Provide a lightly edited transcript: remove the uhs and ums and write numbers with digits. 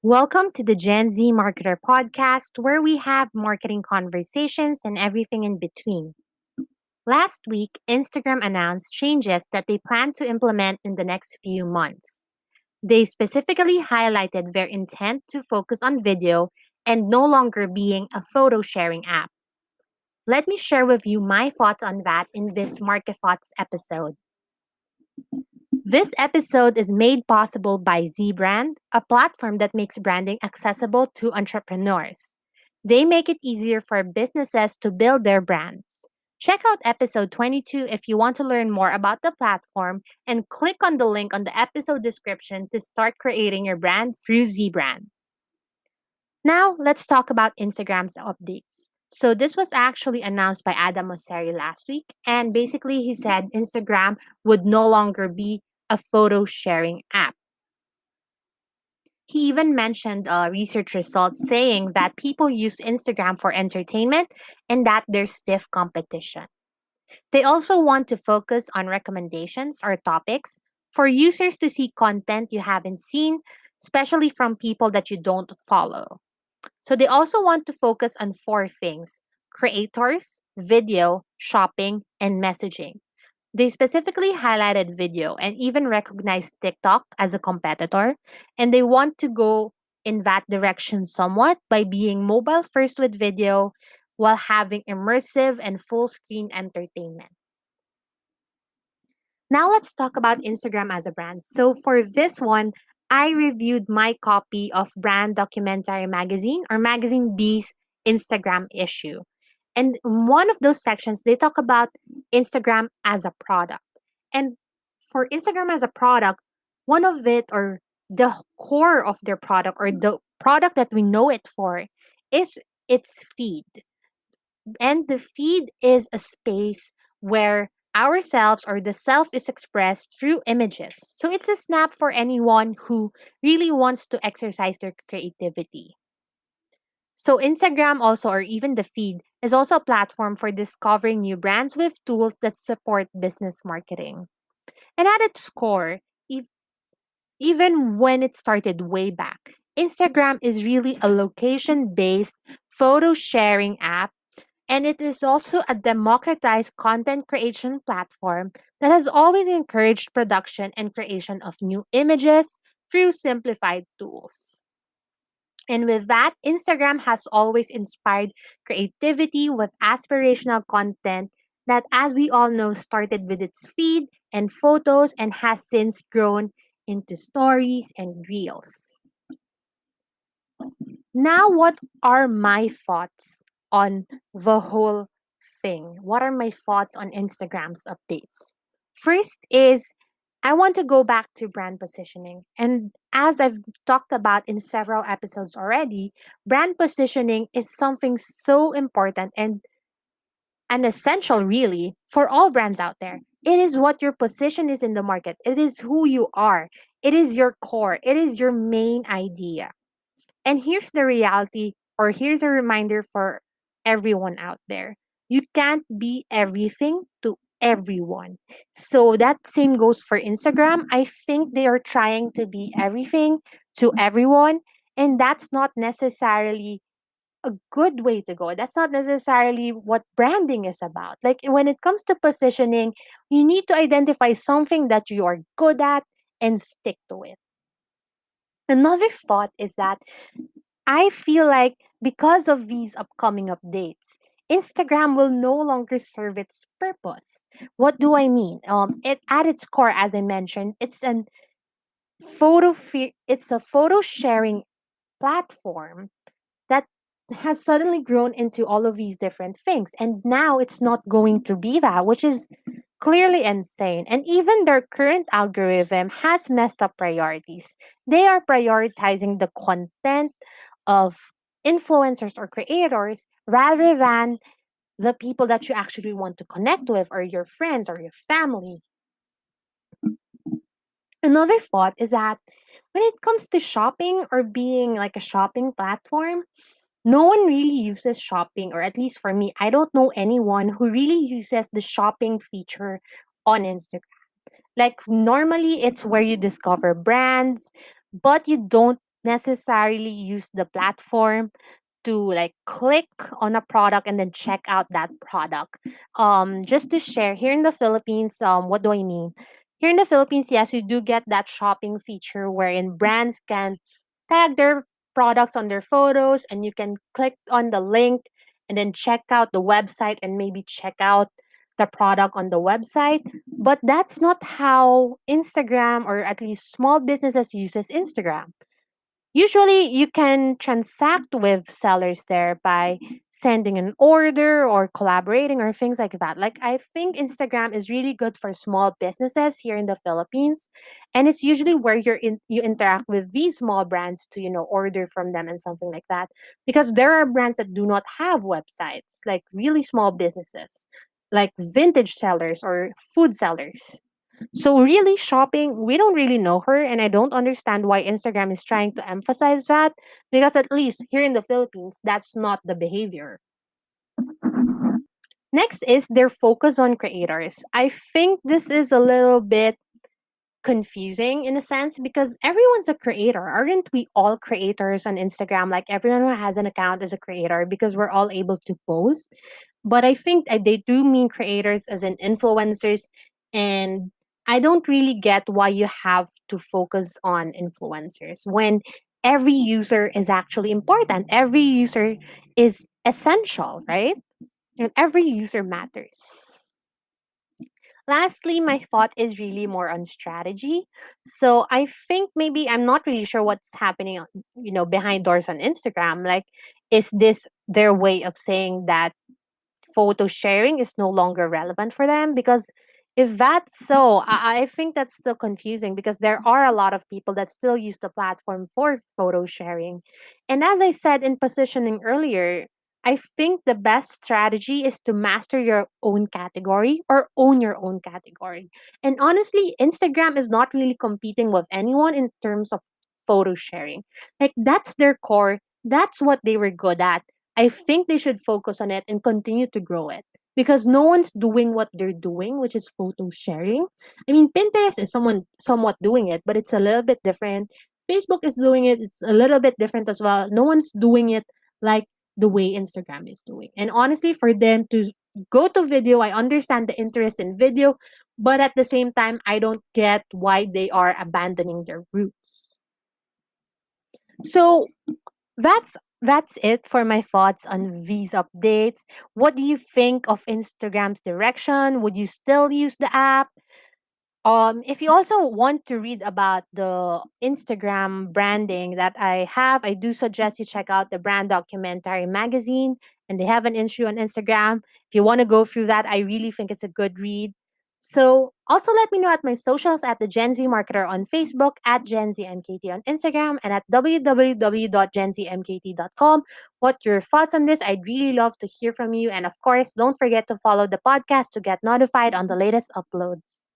Welcome to the Gen Z Marketer podcast, where we have marketing conversations and everything in between. Last week, Instagram announced changes that they plan to implement in the next few months. They specifically highlighted their intent to focus on video and no longer being a photo sharing app. Let me share with you my thoughts on that in this Market Thoughts episode. This episode is made possible by ZBrand, a platform that makes branding accessible to entrepreneurs. They make it easier for businesses to build their brands. Check out episode 22 if you want to learn more about the platform and click on the link on the episode description to start creating your brand through ZBrand. Now, let's talk about Instagram's updates. So, this was actually announced by Adam Mosseri last week, and basically, he said Instagram would no longer be a photo sharing app. He even mentioned research results saying that people use Instagram for entertainment and that there's stiff competition. They also want to focus on recommendations or topics for users to see content you haven't seen, especially from people that you don't follow. So they also want to focus on four things: creators, video, shopping, and messaging. They specifically highlighted video and even recognized TikTok as a competitor, and they want to go in that direction somewhat by being mobile first with video while having immersive and full screen entertainment. Now let's talk about Instagram as a brand. So for this one, I reviewed my copy of Brand Documentary Magazine or Magazine B's Instagram issue. And in one of those sections, they talk about Instagram as a product. And for Instagram as a product, one of it or the core of their product or the product that we know it for is its feed. And the feed is a space where ourselves or the self is expressed through images. So it's a snap for anyone who really wants to exercise their creativity. So Instagram also or even the feed is also a platform for discovering new brands with tools that support business marketing. And at its core, even when it started way back, Instagram is really a location based photo sharing app, and it is also a democratized content creation platform that has always encouraged production and creation of new images through simplified tools. And with that, Instagram has always inspired creativity with aspirational content that, as we all know, started with its feed and photos and has since grown into stories and reels. Now, what are my thoughts on the whole thing? What are my thoughts on Instagram's updates? First is I want to go back to brand positioning. And as I've talked about in several episodes already, brand positioning is something so important and an essential, really, for all brands out there. It is what your position is in the market, it is who you are, it is your core, it is your main idea. And here's the reality, or here's a reminder for everyone out there: you can't be everything to everyone. So that same goes for Instagram. I think they are trying to be everything to everyone, and that's not necessarily a good way to go. That's not necessarily what branding is about. Like when it comes to positioning, you need to identify something that you are good at and stick to it. Another thought is that I feel like because of these upcoming updates, Instagram will no longer serve its purpose. What do I mean? It at its core, as I mentioned, it's a photo sharing platform that has suddenly grown into all of these different things, and now it's not going to be that, which is clearly insane. And even their current algorithm has messed up priorities. They are prioritizing the content of influencers or creators rather than the people that you actually want to connect with or your friends or your family. Another thought is that when it comes to shopping or being like a shopping platform, no one really uses shopping, or at least for me, I don't know anyone who really uses the shopping feature on Instagram. Like normally it's where you discover brands, but you don't necessarily use the platform to like click on a product and then check out that product. Just to share, here in the Philippines, what do I mean? Here in the Philippines, yes, you do get that shopping feature wherein brands can tag their products on their photos and you can click on the link and then check out the website and maybe check out the product on the website. But that's not how Instagram, or at least small businesses, uses Instagram. Usually, you can transact with sellers there by sending an order or collaborating or things like that. Like, I think Instagram is really good for small businesses here in the Philippines, and it's usually where you interact with these small brands to order from them and something like that. Because there are brands that do not have websites, like really small businesses, like vintage sellers or food sellers. So really shopping, we don't really know her, and I don't understand why Instagram is trying to emphasize that, because at least here in the Philippines, that's not the behavior. Next is their focus on creators. I think this is a little bit confusing in a sense because everyone's a creator. Aren't we all creators on Instagram? Like everyone who has an account is a creator because we're all able to post. But I think they do mean creators as in influencers. And I don't really get why you have to focus on influencers when every user is actually important. Every user is essential, right? And every user matters. Lastly, my thought is really more on strategy. So I think maybe I'm not really sure what's happening, behind doors on Instagram. Like, is this their way of saying that photo sharing is no longer relevant for them? Because if that's so, I think that's still confusing because there are a lot of people that still use the platform for photo sharing. And as I said in positioning earlier, I think the best strategy is to master your own category or own your own category. And honestly, Instagram is not really competing with anyone in terms of photo sharing. Like, that's their core, that's what they were good at. I think they should focus on it and continue to grow it because no one's doing what they're doing, which is photo sharing. I mean, Pinterest is someone somewhat doing it, but it's a little bit different. Facebook is doing it, it's a little bit different as well. No one's doing it like the way Instagram is doing. And honestly, for them to go to video, I understand the interest in video, but at the same time, I don't get why they are abandoning their roots. So, that's it for my thoughts on these updates. What do you think of Instagram's direction? Would you still use the app? If you also want to read about the Instagram branding that I have, I do suggest you check out the Brand Documentary magazine, and they have an issue on Instagram. If you want to go through that, I really think it's a good read. So, also let me know at my socials at the Gen Z Marketer on Facebook, at Gen Z MKT on Instagram, and at www.genzmkt.com. What your thoughts on this? I'd really love to hear from you. And of course, don't forget to follow the podcast to get notified on the latest uploads.